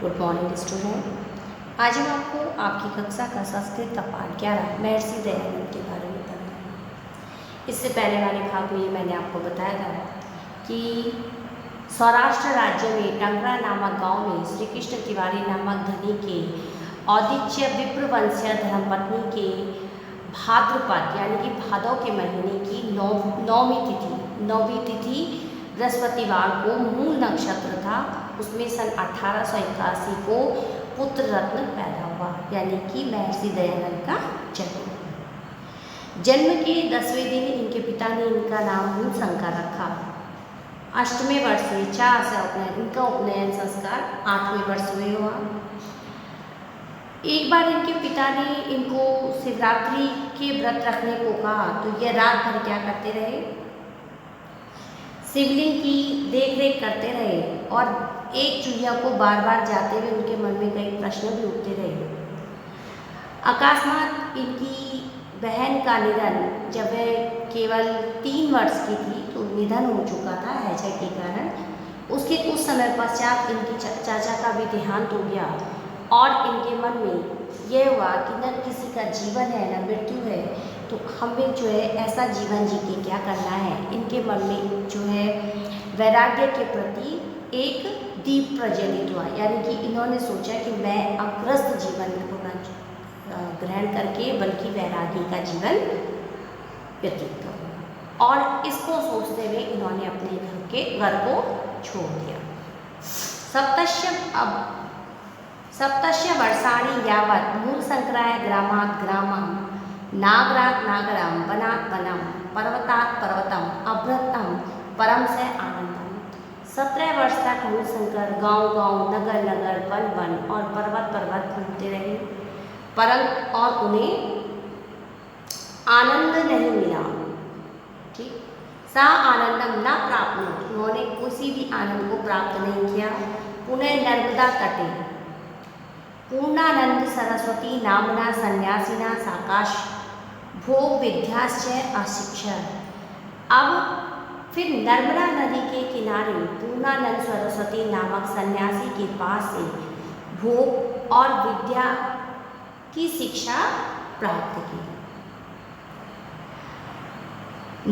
Good morning student. आज हम आपको आपकी कक्षा का संस्कृत का पाठ 11 महर्षि दयानंद के बारे में पढ़ाएंगे। इससे पहले वाले भाग में मैंने आपको बताया था कि सौराष्ट्र राज्य में टंकरा नामक गांव में श्री कृष्ण तिवारी नामक धनी के औदिच्य विप्रवंशीय धर्मपत्नी के भाद्रपद यानी कि भादव के महीने की नौवीं तिथि बृहस्पतिवार को मूल नक्षत्र था। उसमें सन 1881 को पुत्र रत्न पैदा हुआ यानी कि महर्षि दयानंद का जन्म के 10वें दिन इनके पिता ने इनका नाम मूलशंकर रखा। 8वें वर्ष से 4 से इनका उपनयन संस्कार 8वें वर्ष में हुआ। एक बार इनके पिता ने इनको शिवरात्रि के व्रत रखने को कहा तो ये रात भर क्या करते रहे, शिवलिंग की देखरेख करते रहे और एक चूहिया को बार बार जाते हुए उनके मन में कई प्रश्न भी उठते रहे। अकस्मात इनकी बहन का निधन, जब वह केवल 3 वर्ष की थी तो निधन हो चुका था हैजा के कारण। उसके कुछ समय पश्चात इनकी चाचा का भी देहांत हो गया और इनके मन में यह हुआ कि न किसी का जीवन है न मृत्यु है, तो हमें जो है ऐसा जीवन जी के क्या करना है। इनके मन में जो है वैराग्य के प्रति एक दीप प्रज्वलित हुआ, यानी कि इन्होंने सोचा कि मैं अब ग्रस्त जीवन को न ग्रहण करके बल्कि वैरागी का जीवन व्यतीत करूँ। और इसको सोचते हुए इन्होंने अपने घर को छोड़ दिया। सप्तस्य वर्षाणि यावत् मूलशंकराय ग्रामात् ग्रामं नागरात् नागरं वनात् वनं पर्वतात् पर्वतम् अभ्रतं परम से आनंदम। 17 वर्ष तक मूलशंकर गांव-गांव, नगर-नगर, वन-वन और पर्वत-पर्वत घूमते रहे, परंतु और उन्हें आनंद नहीं मिला। ठीक, सा आनंदम न प्राप्त, उन्होंने किसी भी आनंद को प्राप्त नहीं किया। पुनः नर्मदा तटे पूर्णानंद सरस्वती नामना सन्यासिना साकाश भोग विद्याश्च अशिक्षा। अब फिर नर्मदा नदी के किनारे पूर्णानंद सरस्वती नामक सन्यासी के पास से भोग और विद्या की शिक्षा प्राप्त की।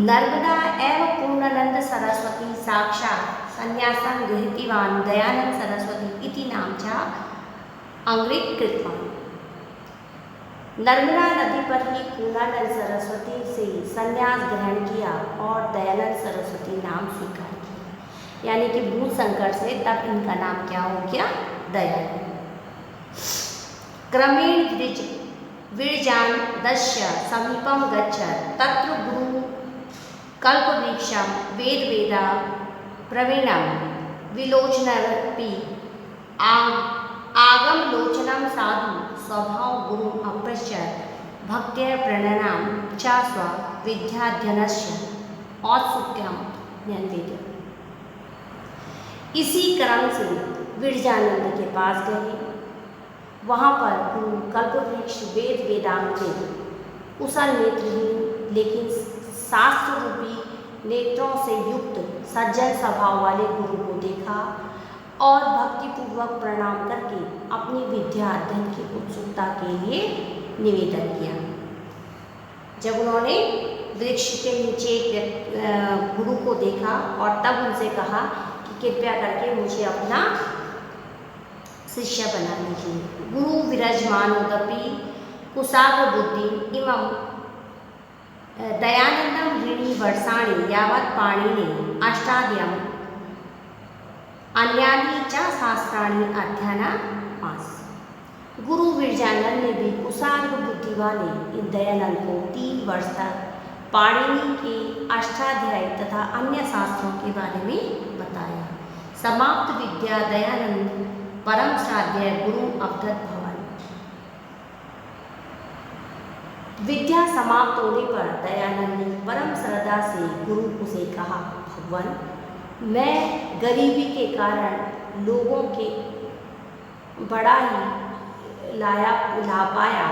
नर्मदा एवं पूर्णानंद सरस्वती साक्षात् सन्यासं गृहीतवान् दयानंद सरस्वती इति नाम च अंगीकृतवान्। नर्मदा नदी पर ही पूर्णानंद सरस्वती से संन्यास ग्रहण किया और दयानंद सरस्वती नाम स्वीकार किया, यानी कि मूलशंकर से तब इनका नाम क्या हो गया, दयानंद। क्रमेण विरजानन्दस्य समीपं गच्छत् तत्र गुरु कल्पवृक्षं वेदा प्रवीणं विलोचनपि आगमलोचनं साधु स्वभाव गुरु अपश्यत् भक्त्या प्रणनाम च स्व विद्याध्ययनस्य औत्सुक्यं न्यन्वेद। इसी क्रम से विरजानंद के पास गए। वहाँ पर गुरु कल्पवृक्ष वेदांग में कुशल नेत्रहीन लेकिन शास्त्र रूपी नेत्रों से युक्त सज्जन स्वभाव वाले गुरु को देखा और भक्तिपूर्वक प्रणाम करके अपनी विद्या अध्ययन की उत्सुकता के लिए निवेदन किया। जब उन्होंने वृक्ष के नीचे गुरु को देखा और तब उनसे कहा कि कृपया करके मुझे अपना शिष्य बना लीजिए। गुरु विराजमानोदपि कुशाग्र बुद्धि इमं दयानंदम ऋणी वर्षाणि यावत् पाणिनि अष्टाध्यायी अन्यानि च शास्त्राणि अध्ययनामास। गुरु विरजानंद ने भी कुशाग्र बुद्धि वाले इन दयानंद को 3 वर्ष तक पाणिनि के अष्टाध्यायी तथा अन्य शास्त्रों के बारे में बताया। समाप्त विद्या दयानंद परम श्राद्धेय गुरु अवदत् भवन। विद्या समाप्त होने पर दयानंद ने परम श्रद्धा से गुरु से कहा, भगवान, मैं गरीबी के कारण लोगों के बड़ा ही ला पाया,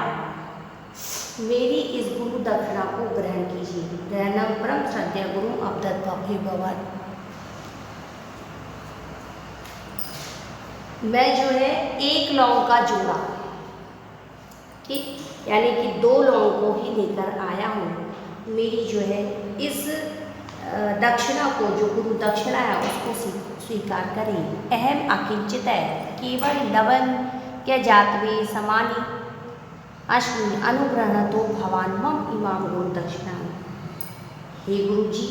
मेरी इस गुरु दक्षिणा को ग्रहण कीजिए। दयानंद परम श्रद्धेय गुरु अवदत् भवन। मैं जो है 1 लौंग का जोड़ा, ठीक, यानी कि 2 लौंग को ही लेकर आया हूँ। मेरी जो है इस दक्षिणा को, जो गुरु दक्षिणा है उसको स्वीकार करें। अहम अकिंचित है केवल लवन क्या जातवे समानी अश्विनी अनुग्रह तो भवान मम इमाम गुरु दक्षिणा। हे गुरु जी,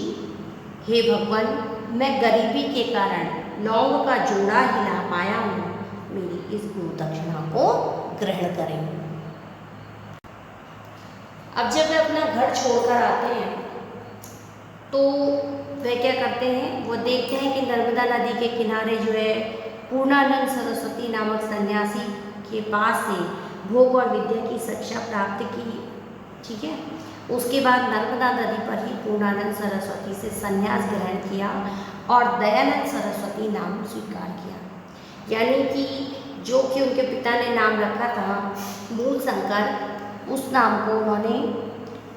हे भगवान, मैं गरीबी के कारण लौंग का जोड़ा ही ला पाया हूँ, मेरी इस गुरु दक्षिणा को ग्रहण करें। अब जब वे अपना घर छोड़कर आते हैं तो वे क्या करते हैं, वो देखते हैं कि नर्मदा नदी के किनारे जो है पूर्णानंद सरस्वती नामक सन्यासी के पास से भोग और विद्या की शिक्षा प्राप्त की, ठीक है। उसके बाद नर्मदा नदी पर ही पूर्णानंद सरस्वती से संन्यास ग्रहण किया और दयानंद सरस्वती नाम स्वीकार किया। यानी कि जो कि उनके पिता ने नाम रखा था मूल शंकर, उस नाम को उन्होंने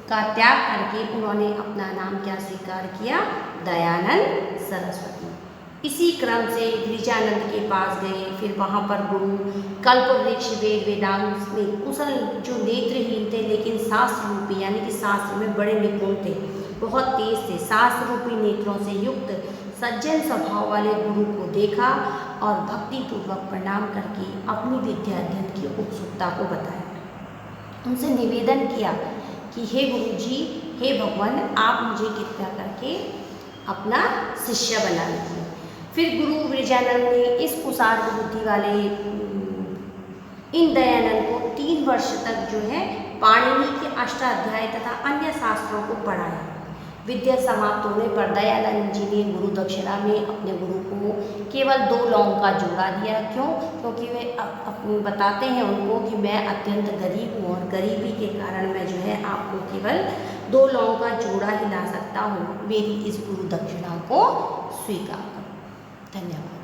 का त्याग करके उन्होंने अपना नाम क्या स्वीकार किया, दयानंद सरस्वती। इसी क्रम से गिरिजानंद के पास गए, फिर वहाँ पर गुरु कल्पवृक्ष वेद वेदांत में कुशल जो नेत्रहीन थे लेकिन शास्त्र रूपी, यानी कि शास्त्र में बड़े निपुण थे, बहुत तेज थे, शास्त्र रूपी नेत्रों से युक्त सज्जन स्वभाव वाले गुरु को देखा और भक्तिपूर्वक प्रणाम करके अपनी विद्या अध्ययन की उत्सुकता को बताया। उनसे निवेदन किया कि हे गुरु जी, हे भगवान, आप मुझे कृपया करके अपना शिष्य बना लीजिए। फिर गुरु गिरिजानंद ने इस कुशार्ग बुद्धि वाले इन दयानंद को 3 वर्ष तक जो है पाणिनि के अष्टाध्याय तथा अन्य शास्त्रों को पढ़ाया। विद्या समाप्त होने पर दयानंद जी ने गुरु दक्षिणा में अपने गुरु को केवल 2 लौंग का जोड़ा दिया। क्यों? क्योंकि वे बताते हैं उनको कि मैं अत्यंत गरीब हूँ और गरीबी के कारण मैं जो है आपको केवल 2 लौंग का जोड़ा ही ला सकता हूँ, मेरी इस गुरु दक्षिणा को स्वीकार करो। धन्यवाद।